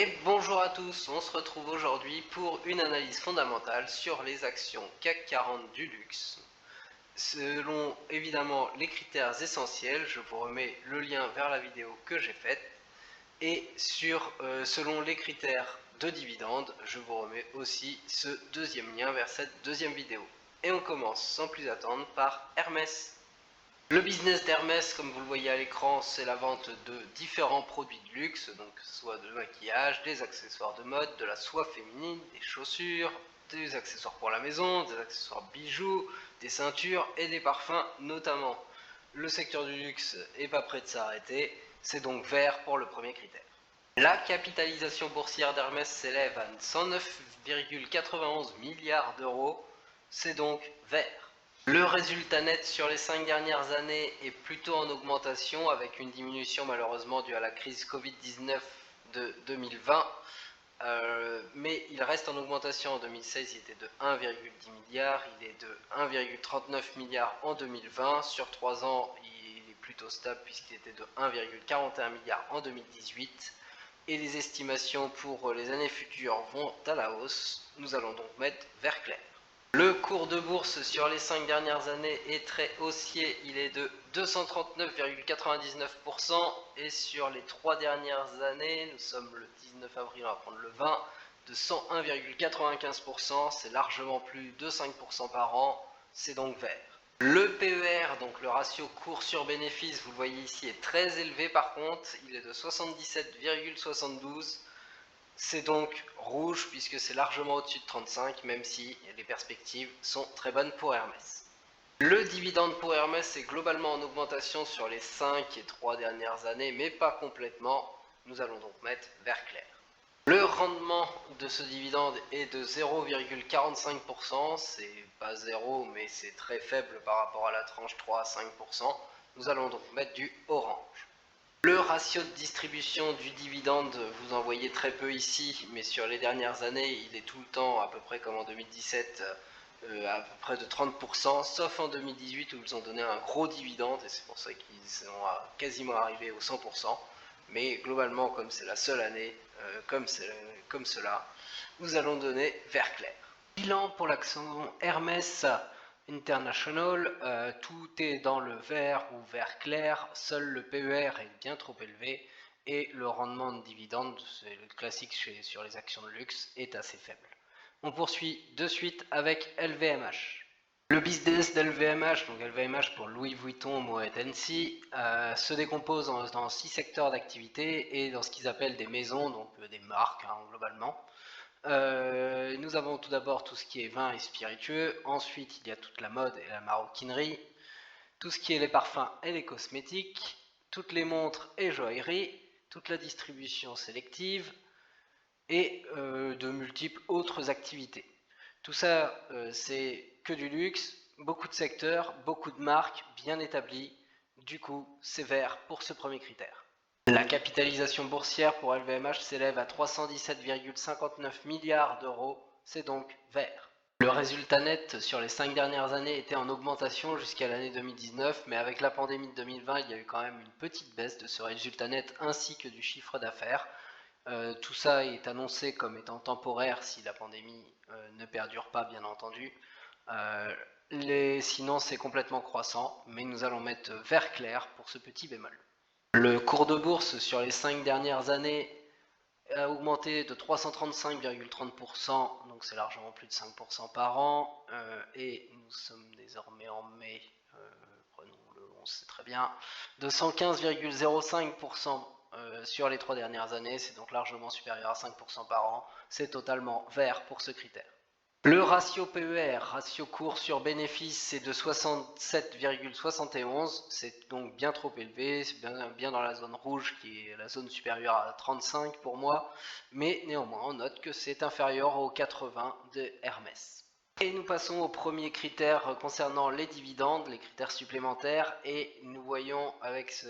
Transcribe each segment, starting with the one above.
Et bonjour à tous, on se retrouve aujourd'hui pour une analyse fondamentale sur les actions CAC 40 du luxe. Selon évidemment les critères essentiels, je vous remets le lien vers la vidéo que j'ai faite. Et selon les critères de dividendes, je vous remets aussi ce deuxième lien vers cette deuxième vidéo. Et on commence sans plus attendre par Hermès. Le business d'Hermès, comme vous le voyez à l'écran, c'est la vente de différents produits de luxe, donc soit de maquillage, des accessoires de mode, de la soie féminine, des chaussures, des accessoires pour la maison, des accessoires bijoux, des ceintures et des parfums notamment. Le secteur du luxe n'est pas prêt de s'arrêter, c'est donc vert pour le premier critère. La capitalisation boursière d'Hermès s'élève à 109,91 milliards d'euros, c'est donc vert. Le résultat net sur les 5 dernières années est plutôt en augmentation avec une diminution malheureusement due à la crise Covid-19 de 2020. Mais il reste en augmentation. En 2016 il était de 1,10 milliard, il est de 1,39 milliard en 2020. Sur 3 ans il est plutôt stable puisqu'il était de 1,41 milliard en 2018. Et les estimations pour les années futures vont à la hausse. Nous allons donc mettre vert clair. Le cours de bourse sur les 5 dernières années est très haussier, il est de 239,99% et sur les 3 dernières années, nous sommes le 19 avril, on va prendre le 20, de 101,95%, c'est largement plus de 5% par an, c'est donc vert. Le PER, donc le ratio cours sur bénéfice, vous le voyez ici, est très élevé par contre, il est de 77,72%. C'est donc rouge puisque c'est largement au-dessus de 35, même si les perspectives sont très bonnes pour Hermès. Le dividende pour Hermès est globalement en augmentation sur les 5 et 3 dernières années, mais pas complètement. Nous allons donc mettre vert clair. Le rendement de ce dividende est de 0,45%, c'est pas 0 mais c'est très faible par rapport à la tranche 3 à 5%. Nous allons donc mettre du orange. Le ratio de distribution du dividende, vous en voyez très peu ici, mais sur les dernières années, il est tout le temps à peu près comme en 2017, à peu près de 30%, sauf en 2018 où ils ont donné un gros dividende, et c'est pour ça qu'ils sont quasiment arrivés au 100%. Mais globalement, comme c'est la seule année, comme cela, nous allons donner vert clair. Bilan pour l'action Hermès International, tout est dans le vert ou vert clair, seul le PER est bien trop élevé et le rendement de dividende, c'est le classique sur les actions de luxe, est assez faible. On poursuit de suite avec LVMH. Le business d'LVMH, donc LVMH pour Louis Vuitton, Moet Hennessy, se décompose dans 6 secteurs d'activité et dans ce qu'ils appellent des maisons, donc des marques globalement. Nous avons tout d'abord tout ce qui est vin et spiritueux, ensuite il y a toute la mode et la maroquinerie, tout ce qui est les parfums et les cosmétiques, toutes les montres et joailleries, toute la distribution sélective et de multiples autres activités. Tout ça c'est que du luxe, beaucoup de secteurs, beaucoup de marques bien établies, du coup c'est vert pour ce premier critère. La capitalisation boursière pour LVMH s'élève à 317,59 milliards d'euros, c'est donc vert. Le résultat net sur les 5 dernières années était en augmentation jusqu'à l'année 2019, mais avec la pandémie de 2020, il y a eu quand même une petite baisse de ce résultat net ainsi que du chiffre d'affaires. Tout ça est annoncé comme étant temporaire si la pandémie ne perdure pas, bien entendu. Sinon, c'est complètement croissant, mais nous allons mettre vert clair pour ce petit bémol. Le cours de bourse sur les 5 dernières années a augmenté de 335,30%, donc c'est largement plus de 5% par an, et nous sommes désormais en mai, prenons le 11, c'est très bien, de 115,05% sur les 3 dernières années, c'est donc largement supérieur à 5% par an, c'est totalement vert pour ce critère. Le ratio PER, ratio cours sur bénéfice, c'est de 67,71, c'est donc bien trop élevé, c'est bien dans la zone rouge qui est la zone supérieure à 35 pour moi, mais néanmoins on note que c'est inférieur aux 80 de Hermès. Et nous passons au premier critère concernant les dividendes, les critères supplémentaires, et nous voyons avec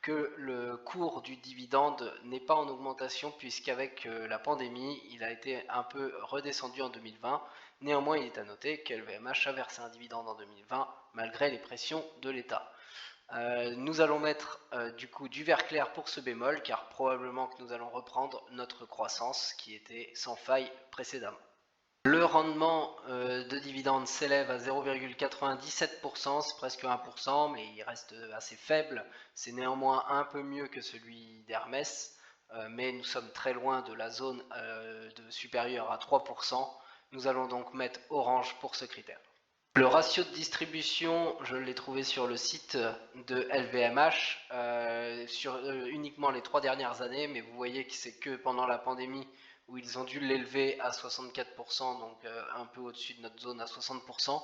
que le cours du dividende n'est pas en augmentation puisqu'avec la pandémie, il a été un peu redescendu en 2020. Néanmoins, il est à noter qu'LVMH a versé un dividende en 2020 malgré les pressions de l'État. Nous allons mettre du coup du vert clair pour ce bémol, car probablement que nous allons reprendre notre croissance qui était sans faille précédemment. Le rendement de dividende s'élève à 0,97%, c'est presque 1%, mais il reste assez faible. C'est néanmoins un peu mieux que celui d'Hermès, mais nous sommes très loin de la zone supérieure à 3%. Nous allons donc mettre orange pour ce critère. Le ratio de distribution, je l'ai trouvé sur le site de LVMH, sur uniquement les 3 dernières années, mais vous voyez que c'est que pendant la pandémie où ils ont dû l'élever à 64%, donc un peu au-dessus de notre zone à 60%.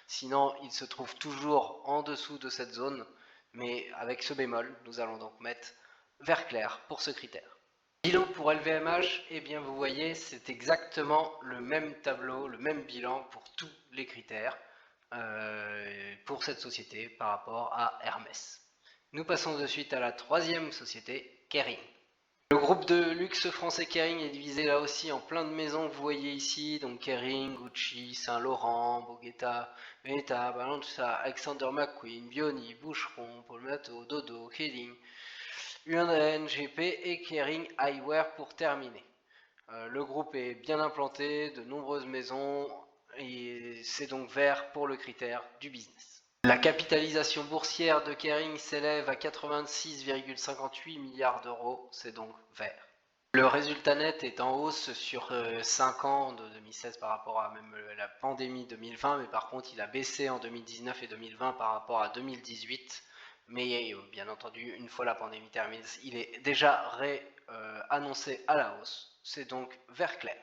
Sinon, il se trouve toujours en dessous de cette zone, mais avec ce bémol, nous allons donc mettre vert clair pour ce critère. Bilan pour LVMH, eh bien vous voyez, c'est exactement le même tableau, le même bilan pour tous les critères pour cette société par rapport à Hermès. Nous passons de suite à la troisième société, Kering. Le groupe de luxe français Kering est divisé là aussi en plein de maisons que vous voyez ici, donc Kering, Gucci, Saint Laurent, Boghetta, Meta, Balenciaga, Alexander McQueen, Bioni, Boucheron, Paul Mato, Dodo, Kering, Hunden, GP et Kering Eyewear pour terminer. Le groupe est bien implanté, de nombreuses maisons, et c'est donc vert pour le critère du business. La capitalisation boursière de Kering s'élève à 86,58 milliards d'euros, c'est donc vert. Le résultat net est en hausse sur 5 ans de 2016 par rapport à même la pandémie 2020, mais par contre il a baissé en 2019 et 2020 par rapport à 2018. Mais bien entendu, une fois la pandémie terminée, il est déjà annoncé à la hausse, c'est donc vert clair.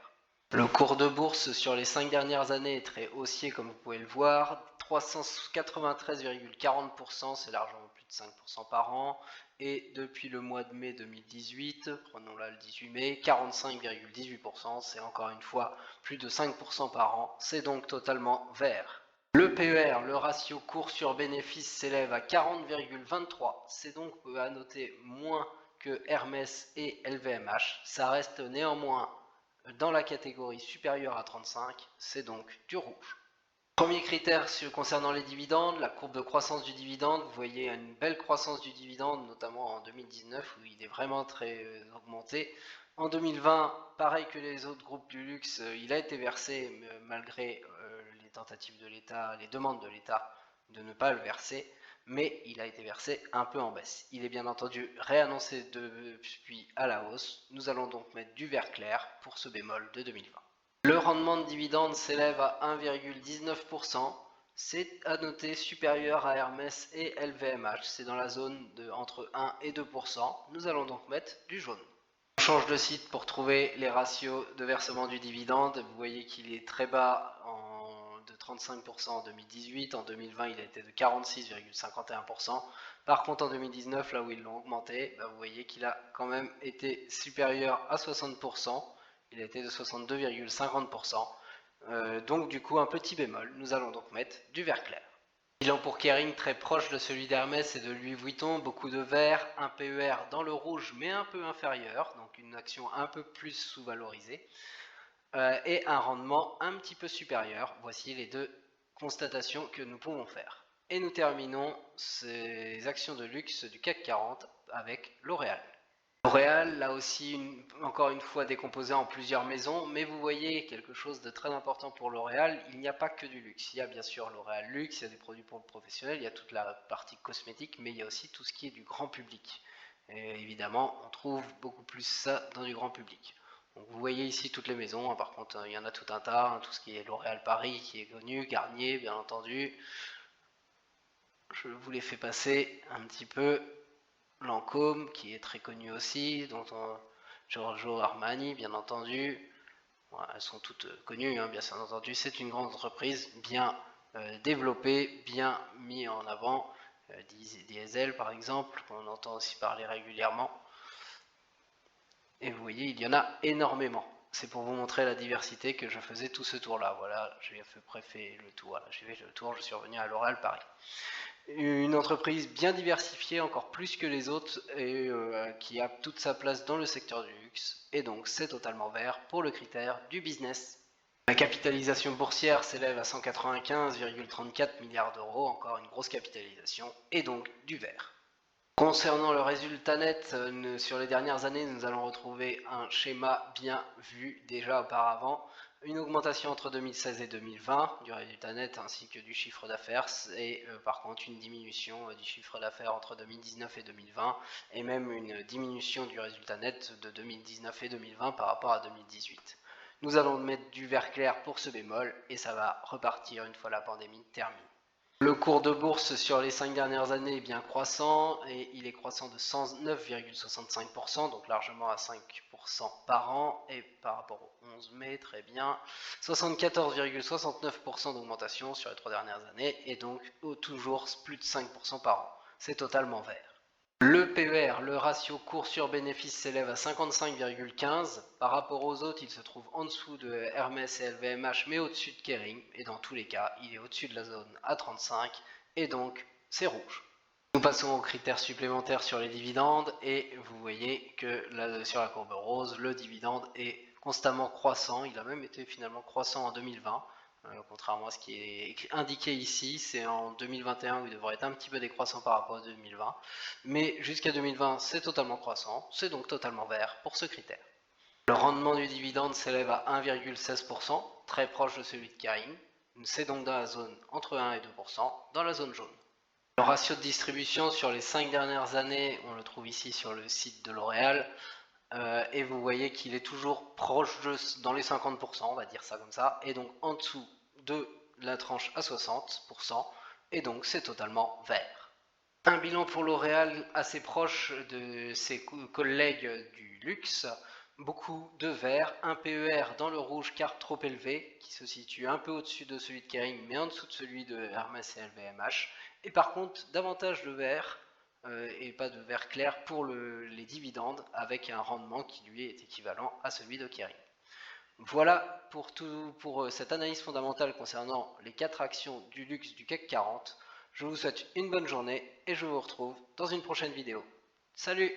Le cours de bourse sur les 5 dernières années est très haussier comme vous pouvez le voir, 393,40%, c'est largement plus de 5% par an, et depuis le mois de mai 2018, prenons là le 18 mai, 45,18%, c'est encore une fois plus de 5% par an, c'est donc totalement vert. Le PER, le ratio cours sur bénéfice, s'élève à 40,23, c'est donc à noter moins que Hermès et LVMH, ça reste néanmoins dans la catégorie supérieure à 35, c'est donc du rouge. Premier critère concernant les dividendes, la courbe de croissance du dividende, vous voyez une belle croissance du dividende, notamment en 2019 où il est vraiment très augmenté. En 2020, pareil que les autres groupes du luxe, il a été versé malgré les tentatives de l'État, les demandes de l'État de ne pas le verser, mais il a été versé un peu en baisse. Il est bien entendu réannoncé depuis à la hausse. Nous allons donc mettre du vert clair pour ce bémol de 2020. Le rendement de dividende s'élève à 1,19%. C'est à noter supérieur à Hermès et LVMH. C'est dans la zone de entre 1 et 2%. Nous allons donc mettre du jaune. On change de site pour trouver les ratios de versement du dividende. Vous voyez qu'il est très bas de 35% en 2018, en 2020 il a été de 46,51%. Par contre en 2019, là où ils l'ont augmenté, vous voyez qu'il a quand même été supérieur à 60%, il a été de 62,50%. Donc du coup un petit bémol, nous allons donc mettre du vert clair. Bilan pour Kering très proche de celui d'Hermès et de Louis Vuitton, beaucoup de vert, un PER dans le rouge mais un peu inférieur, donc une action un peu plus sous-valorisée. Et un rendement un petit peu supérieur. Voici les deux constatations que nous pouvons faire. Et nous terminons ces actions de luxe du CAC 40 avec L'Oréal. L'Oréal, là aussi, encore une fois décomposé en plusieurs maisons, mais vous voyez quelque chose de très important pour L'Oréal, il n'y a pas que du luxe. Il y a bien sûr L'Oréal Luxe, il y a des produits pour le professionnel, il y a toute la partie cosmétique, mais il y a aussi tout ce qui est du grand public. Et évidemment, on trouve beaucoup plus ça dans du grand public. Donc vous voyez ici toutes les maisons, par contre il y en a tout un tas, tout ce qui est L'Oréal Paris qui est connu, Garnier bien entendu. Je vous les fais passer un petit peu. Lancôme qui est très connu aussi, Giorgio Armani bien entendu. Voilà, elles sont toutes connues, bien entendu. C'est une grande entreprise bien développée, bien mise en avant. Diesel par exemple, qu'on entend aussi parler régulièrement. Et vous voyez, il y en a énormément. C'est pour vous montrer la diversité que je faisais tout ce tour-là. Voilà, j'ai à peu près fait le tour. Voilà, j'ai fait le tour, je suis revenu à L'Oréal Paris. Une entreprise bien diversifiée, encore plus que les autres, et qui a toute sa place dans le secteur du luxe. Et donc, c'est totalement vert pour le critère du business. La capitalisation boursière s'élève à 195,34 milliards d'euros, encore une grosse capitalisation, et donc du vert. Concernant le résultat net, sur les dernières années, nous allons retrouver un schéma bien vu déjà auparavant. Une augmentation entre 2016 et 2020 du résultat net ainsi que du chiffre d'affaires et par contre une diminution du chiffre d'affaires entre 2019 et 2020 et même une diminution du résultat net de 2019 et 2020 par rapport à 2018. Nous allons mettre du vert clair pour ce bémol et ça va repartir une fois la pandémie terminée. Le cours de bourse sur les 5 dernières années est bien croissant et il est croissant de 109,65%, donc largement à 5% par an, et par rapport au 11 mai, très bien, 74,69% d'augmentation sur les 3 dernières années et donc toujours plus de 5% par an. C'est totalement vert. Le PER, le ratio cours sur bénéfice, s'élève à 55,15. Par rapport aux autres, il se trouve en dessous de Hermès et LVMH, mais au-dessus de Kering. Et dans tous les cas, il est au-dessus de la zone à 35, et donc c'est rouge. Nous passons aux critères supplémentaires sur les dividendes, et vous voyez que là, sur la courbe rose, le dividende est constamment croissant. Il a même été finalement croissant en 2020. Contrairement à ce qui est indiqué ici, c'est en 2021 où il devrait être un petit peu décroissant par rapport à 2020, mais jusqu'à 2020 c'est totalement croissant, c'est donc totalement vert pour ce critère. Le rendement du dividende s'élève à 1,16%, très proche de celui de Kering, c'est donc dans la zone entre 1 et 2%, dans la zone jaune. Le ratio de distribution sur les 5 dernières années, on le trouve ici sur le site de L'Oréal, et vous voyez qu'il est toujours proche dans les 50%, on va dire ça comme ça, et donc en dessous de la tranche à 60%, et donc c'est totalement vert. Un bilan pour L'Oréal assez proche de ses collègues du luxe, beaucoup de vert, un PER dans le rouge car trop élevé, qui se situe un peu au-dessus de celui de Kering, mais en dessous de celui de Hermès et LVMH, et par contre davantage de vert, et pas de vert clair pour les dividendes avec un rendement qui lui est équivalent à celui de Kering. Voilà pour cette analyse fondamentale concernant les 4 actions du luxe du CAC 40. Je vous souhaite une bonne journée et je vous retrouve dans une prochaine vidéo. Salut!